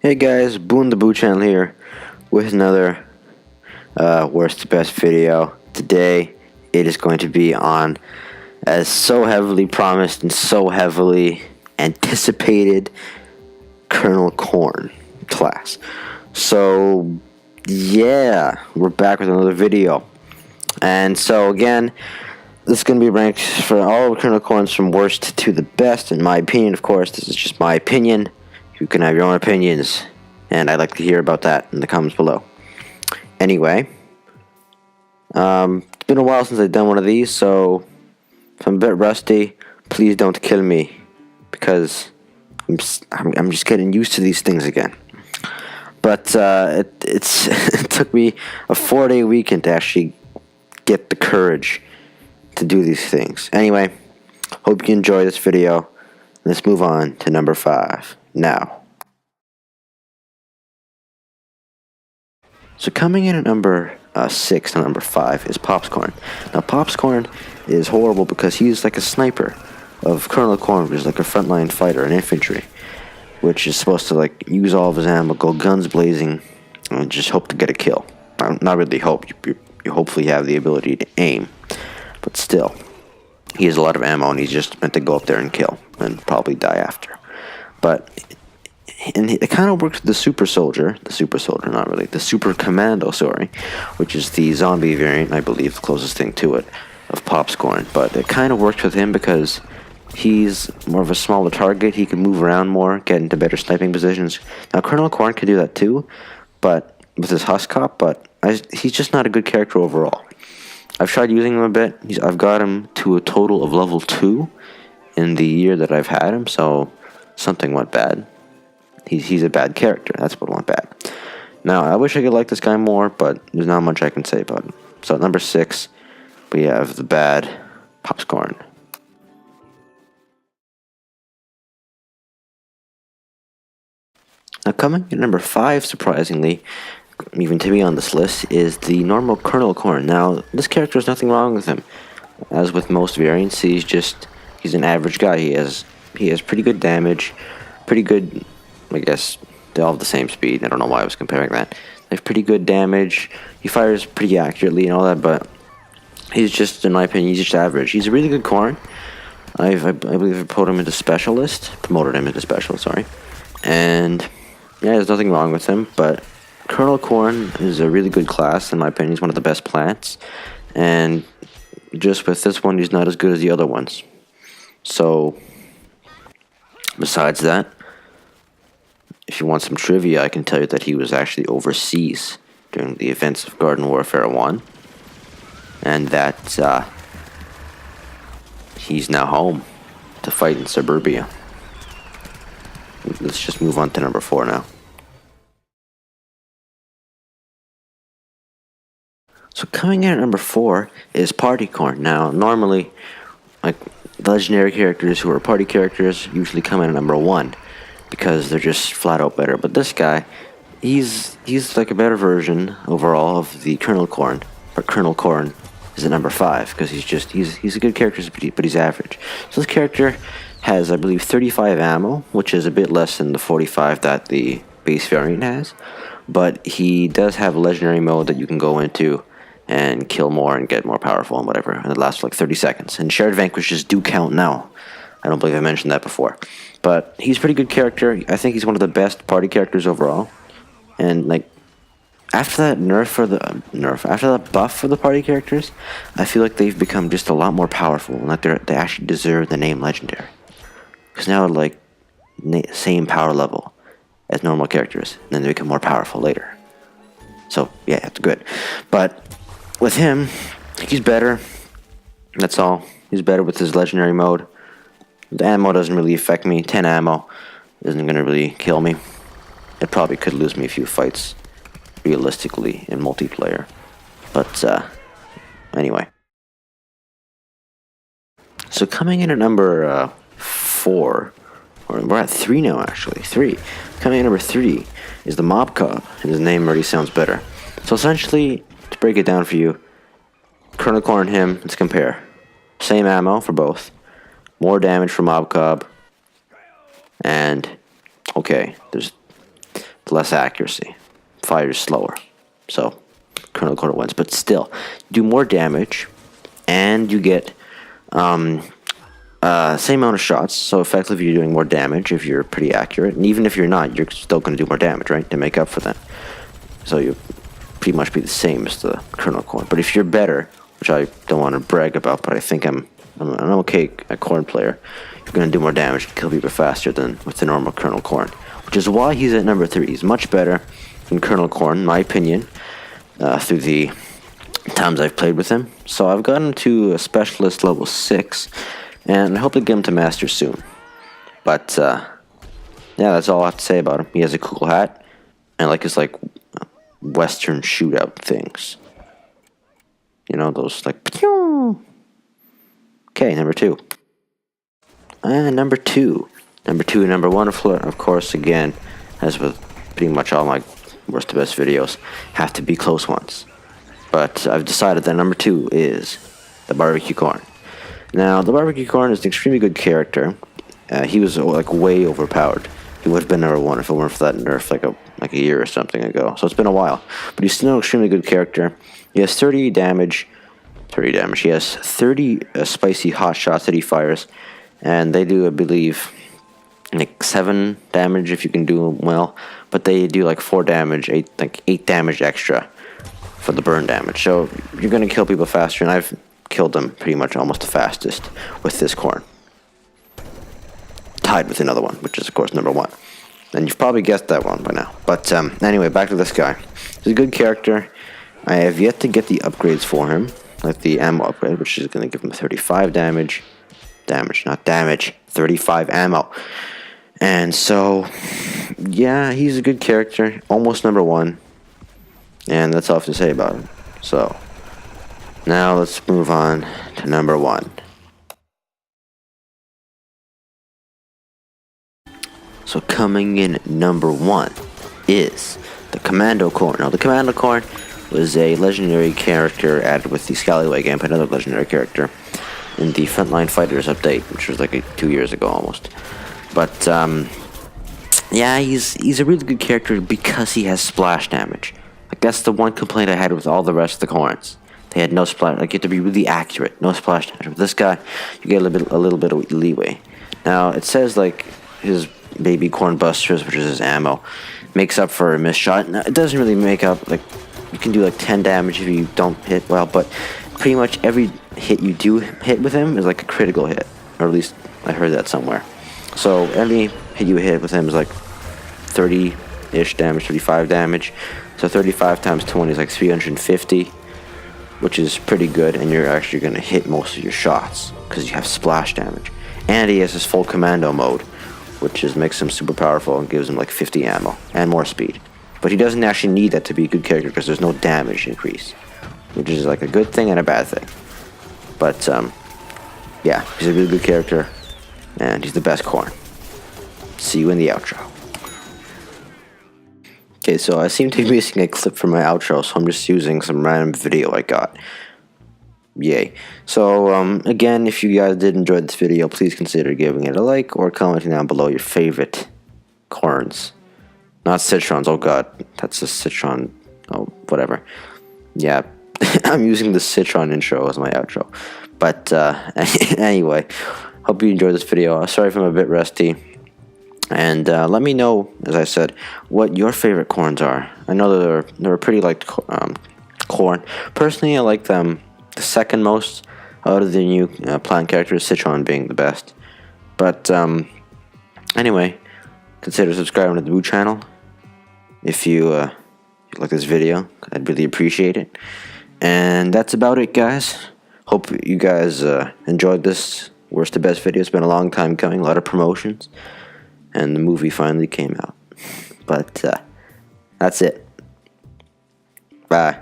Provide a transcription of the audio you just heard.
Hey guys, Boon the Boo channel here with another worst to best video. Today it is going to be on as so heavily promised and so heavily anticipated Colonel Corn class. So yeah, we're back with another video. And so again, this is going to be ranked for all of Colonel Corns from worst to the best, in my opinion. Of course, this is just my opinion. You can have your own opinions, and I'd like to hear about that in the comments below. Anyway, it's been a while since I've done one of these, so if I'm a bit rusty, please don't kill me, because I'm just getting used to these things again. But it took me a 4-day weekend to actually get the courage to do these things. Anyway, hope you enjoy this video. Let's move on to number 5 now. So coming in at number 6 and number 5 is Popscorn. Now Popscorn is horrible because he's like a sniper of Colonel Corn, which is like a frontline fighter, an infantry, which is supposed to like use all of his ammo, go guns blazing, and just hope to get a kill. Not really hope, you hopefully have the ability to aim, but still, he has a lot of ammo and he's just meant to go up there and kill and probably die after. But and it kind of works with the super soldier, not really, the super commando, sorry, which is the zombie variant, I believe, the closest thing to it, of Popscorn. But it kind of works with him because he's more of a smaller target. He can move around more, get into better sniping positions. Now Colonel Corn can do that too, but with his Huskop, but he's just not a good character overall. I've tried using him a bit. I've got him to a total of level 2 in the year that I've had him, so something went bad. He's a bad character. That's what went bad. Now, I wish I could like this guy more, but there's not much I can say about him. So at number 6, we have the bad Popscorn. Now coming at number 5, surprisingly, even to be on this list, is the normal Colonel Corn. Now, this character has nothing wrong with him. As with most variants, he's an average guy. He has pretty good damage, pretty good, I guess they all have the same speed. I don't know why I was comparing that. They have pretty good damage. He fires pretty accurately and all that, but he's just, in my opinion, he's just average. He's a really good Corn. I believe I promoted him into specialist, sorry. And yeah, there's nothing wrong with him, but Colonel Corn is a really good class, in my opinion. He's one of the best plants, and just with this one, he's not as good as the other ones. So, besides that, if you want some trivia, I can tell you that he was actually overseas during the events of Garden Warfare 1, and that he's now home to fight in Suburbia. Let's just move on to number 4 now. So coming in at number 4 is Party Corn. Now, normally, like, the legendary characters who are party characters usually come in at number 1 because they're just flat out better. But this guy, he's like a better version overall of the Colonel Corn. But Colonel Corn is at number 5 because he's a good character, but he's average. So this character has, I believe, 35 ammo, which is a bit less than the 45 that the base variant has. But he does have a legendary mode that you can go into and kill more and get more powerful and whatever, and it lasts for like 30 seconds. And shared vanquishes do count now. I don't believe I mentioned that before. But he's a pretty good character. I think he's one of the best party characters overall. And like, after that buff for the party characters, I feel like they've become just a lot more powerful, and like they actually deserve the name legendary. Because now they're like same power level as normal characters, and then they become more powerful later. So yeah, it's good. But with him, he's better. That's all. He's better with his legendary mode. The ammo doesn't really affect me. 10 ammo isn't going to really kill me. It probably could lose me a few fights, realistically, in multiplayer. But, anyway. So coming in at number 4, or we're at 3 now, actually. 3. Coming in at number 3 is the Mob Cob, and his name already sounds better. So essentially, to break it down for you, Colonel Corn and him, let's compare. Same ammo for both. More damage for Mob Cob. And, okay, there's less accuracy, fires slower. So Colonel Corn wins, but still, do more damage, and you get same amount of shots. So effectively, you're doing more damage if you're pretty accurate, and even if you're not, you're still going to do more damage, right, to make up for that. So you pretty much be the same as the Colonel Corn. But if you're better, which I don't want to brag about, but I think I'm an okay Corn player, you're going to do more damage and kill people faster than with the normal Colonel Corn, which is why he's at number 3. He's much better than Colonel Corn, in my opinion, through the times I've played with him. So I've got him to a Specialist level 6, and I hope to get him to Master soon. But, yeah, that's all I have to say about him. He has a cool hat, and like his, like, Western shootout things. You know, those, like, pew! Okay, number 2. And number 2. Number 2 and number 1, of course, again, as with pretty much all my worst to best videos, have to be close ones. But I've decided that number 2 is the Barbecue Corn. Now, the Barbecue Corn is an extremely good character. He was, like, way overpowered. He would have been number 1 if it weren't for that nerf like a year or something ago. So it's been a while. But he's still an extremely good character. He has 30 damage. He has 30 spicy hot shots that he fires. And they do, I believe, like 7 damage if you can do them well. But they do like 4 damage, 8 damage extra for the burn damage. So you're going to kill people faster. And I've killed them pretty much almost the fastest with this corn. Tied with another one, which is of course number 1. And you've probably guessed that one by now. But anyway, back to this guy. He's a good character. I have yet to get the upgrades for him, like the ammo upgrade, which is going to give him 35 damage. Not damage. 35 ammo. And so, yeah, he's a good character. Almost number 1. And that's all I have to say about him. So, now let's move on to number 1. So coming in at number 1 is the Commando Corn. Now the Commando Corn was a legendary character added with the Scallywag Amp, another legendary character, in the Frontline Fighters update, which was like 2 years ago almost. But yeah, he's a really good character because he has splash damage. Like that's the one complaint I had with all the rest of the corns. They had no splash. Like you have to be really accurate, no splash damage. With this guy, you get a little bit of leeway. Now it says like his baby corn busters, which is his ammo, makes up for a missed shot. Now, it doesn't really make up, like, you can do like 10 damage if you don't hit well, but pretty much every hit you do hit with him is like a critical hit, or at least I heard that somewhere. So every hit you hit with him is like 30-ish damage, 35 damage. So 35 times 20 is like 350, which is pretty good, and you're actually going to hit most of your shots because you have splash damage. And he has his full commando mode, which makes him super powerful and gives him like 50 ammo and more speed. But he doesn't actually need that to be a good character because there's no damage increase, which is like a good thing and a bad thing. But yeah, he's a really good character, and he's the best corn. See you in the outro. Okay, so I seem to be missing a clip for my outro, so I'm just using some random video I got. Yay. So, again, if you guys did enjoy this video, please consider giving it a like or commenting down below your favorite corns. Not citrons, oh god, that's a citron, oh, whatever. Yeah, I'm using the citron intro as my outro. But, anyway, hope you enjoyed this video. Sorry if I'm a bit rusty. And let me know, as I said, what your favorite corns are. I know they're pretty liked corn. Personally, I like them the second most out of the new plant characters, Citron being the best. But anyway, consider subscribing to the Boo channel if you like this video. I'd really appreciate it. And that's about it, guys. Hope you guys enjoyed this worst to best video. It's been a long time coming, a lot of promotions, and the movie finally came out. But that's it. Bye.